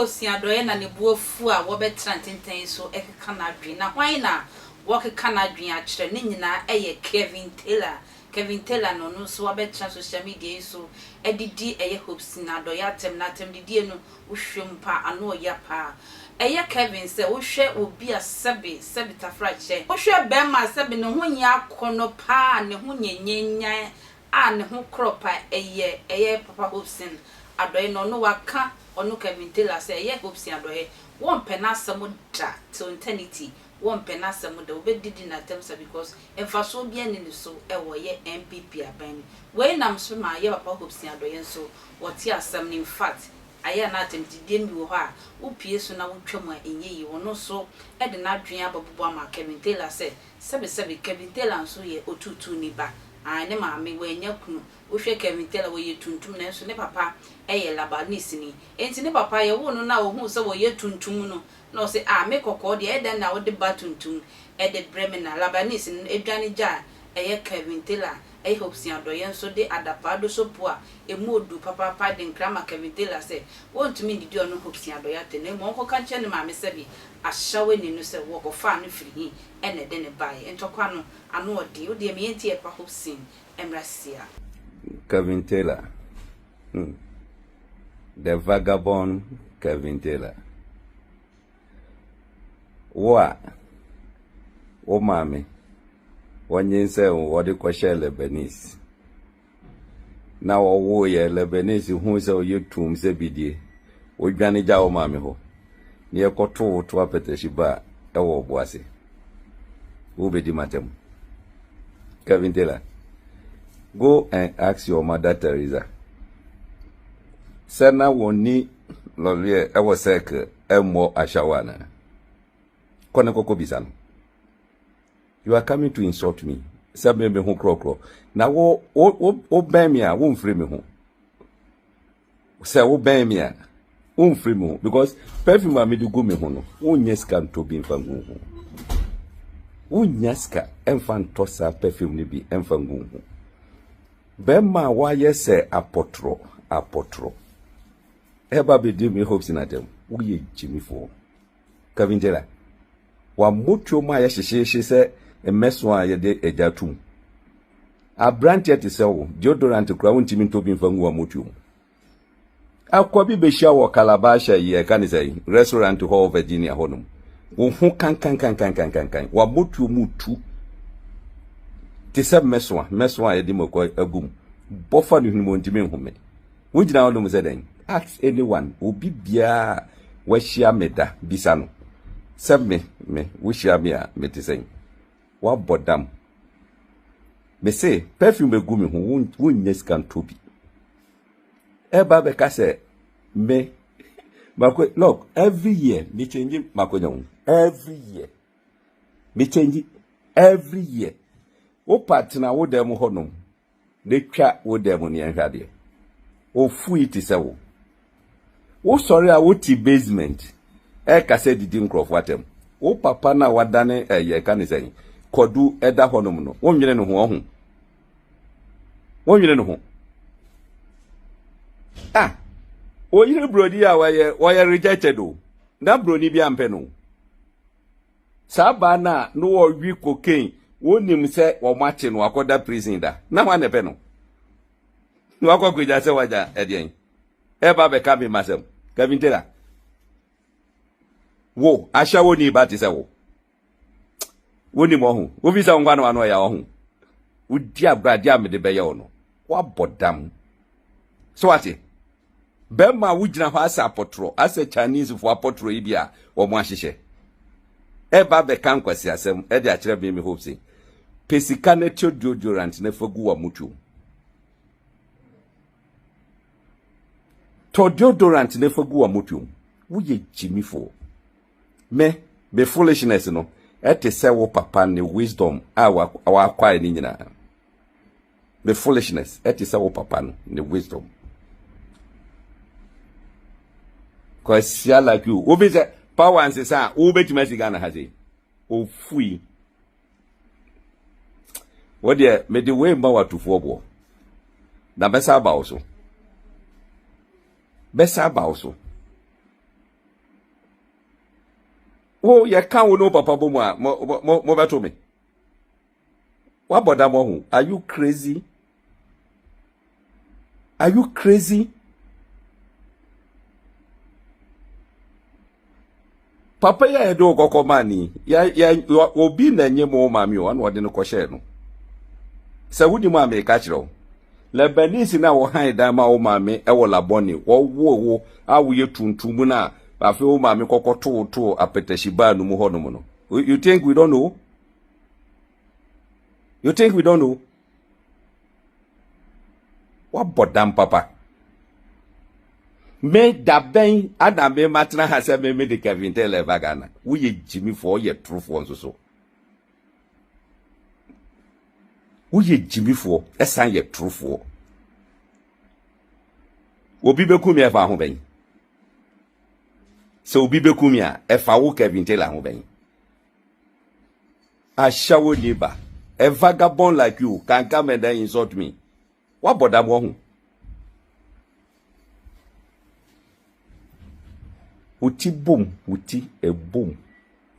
Hopeson Adorye na ne buafu a wo betranten so ekeka na adwen na hwan na wo keka na adwen a kire ne nyina eye KevinTaylor no so wo betra social media so edidi eye Hopeson Adorye atem na atem didi no wohwempa ano oya pa eye Kevin se wo hwe obi a sebe tafrache wo hwe bema sebe ne ho nya akono pa ne ho nyenyenyan a ne ho kropa eye papa Hopeson Adorye no waka onu KevinTaylor say ye Hopeson Adorye won pena asem da till eternity won pena asem da obedidi na temsa because emfaso bia ne so wo ye MPP aban we nam so ma ye papa Hopeson Adorye so woti asem ni in fact aya na atemtidie mi wo ha upie so na wotwam a enyeyi wono so e de na adwen ababubu ama KevinTaylor say sebe KevinTaylor so ye otutu ni ba ne maame we nya kunu wo hwe KevinTaylor we ye tuntum na so ne papa eye labanese ni enti ne papa ye wo no na wo hu se wo ye tuntum no na o se me kokko de e den na wo de ba tuntum e de breme na labanese no edwane ja eye KevinTaylor eye Hopeson Adorye so de adapado so po a emu odu papa de nkrama KevinTaylor se wontumi ndidi ono Hopeson Adorye atene mo ko kan che ne maame se bi ahyawe ni no se wo ko fa no firi hi ene de ne bae entokwa no ano odi wo de me enti e pa Hopeson emrasia KevinTaylor the vagabond KevinTaylor wo mami wonyense wo de kwahye Lebanese na wo ye Lebanese hu se o yetum se bidie wo dwane ja wo mami ho ne ekoto to apetesi ba e wo boase wo bedi matem KevinTaylor go and ask your mother Teresa Sana woni lolye ewo sek emo ashawana kone koko bisano you are coming to insult me sabe me hu krokro na wo ben me a wo mfiri me hu say wo ben me a wo mfiri me hu because perfume a me de go me hu no wo nyeska nto bi mfangu hu wo nyeska emfanto sa perfume ni bi emfangu hu bema wa yese apotro eba be di me Hopeson Adorye wo ye jimi fo KevinTaylor wa motio ma ya hyehye se emeso a ye de ejatum abrante te se wo deodorant kura won timi ntobi mfangu wa motio akwa bi be hia wo Calabasha ye kanisa restaurant hall Virginia honum wo hu kan wa motio mutu te se meso a ye de mako agum bofa ni hunu mo ntimi nhume wo gina wo no mzeden ask anyone obi bia wa hia meda bisano me wo hia me a metisen wa bodam me say perfume egu me ho wo nyeskan tobi eba be ka say me mako look every year me change mako nyon every year wo partner wo dem honom de twa wo dem ne nhade o fu iti se wo sorry a wo ti basement e ka se didi nkrofo atem wo papa na wadane ye ka ne sen kodu eda honom no wo nwene ne ho wo nwene ne ho o yire brodi a why rejected o na broni bi ampe no saba na no wo wi cocaine wonim se wo mache no akoda prison da na hwa ne pe no no akwakuja se waja edien eba be ka bi masem KevinTaylor wo asha woni ba ti se woni mo hu wo visa ngwa no ano ya ho udi abrade amede be ye ono wa bodam so ati bema wugina ho asa apotro asa Chinese fo apotro ibia wo mo ahyehye eba be kan kwasi asem e de akire be me Hopeson pesika na deodorant na fagu wa mutu to deodorant na fagu wa mutu wo ye jimi fo me foolishness no ete se wo papa ne wisdom awa akwa ni nyina me foolishness ete se wo papa no ne wisdom cause ya like you obi say power and say wo betima siga na haze o fui wo de me de we mba watufo bo na besa ba oso Oh, you can't no papa bomo mo beto me. What about that one? Are you crazy? Are you crazy? Papa ya do koko mani. Ya obi na nye mo mami o anu ode no ko share no. Se wudi mo ame ka kire o. Lebanese na wo han dan ma o mami e wo laboni. Wo awo ye tuntum na afi o mami koko to apeteshiba no mu hono no. You think we don't know? You think we don't know? What bodam papa? Me da ben adam be matna ha se me de KevinTaylor vagana. We ye Jimmy for ye true for so. We ye Jimmy for esan ye true for. Obi be kumi e fa ho ben. So obi be kumi a e fa wo KevinTaylor ho ben. A shower neighbor. A vagabond like you can come and then insult me. What bodam wo? Uti boom, uti a boom.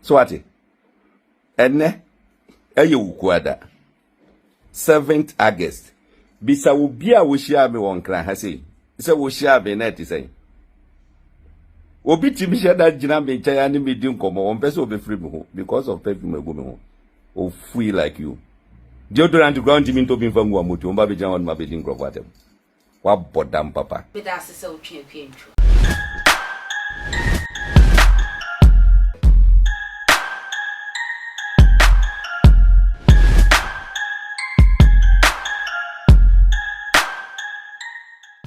So what? Ene eye ukwada. 7th August. Bisa ubia wo share me won kran ha sei. Se wo share be na ti sei. Obi ti mi share da gina me ncha ya ni me di nkomo on pese obi free me ho because of perfume ego me ho. O free like you. Deodorant ground mi to bi mfangu wa moto. Omba be jan on ma be di nkrofo atem. Wa bodam papa. Be da se o twe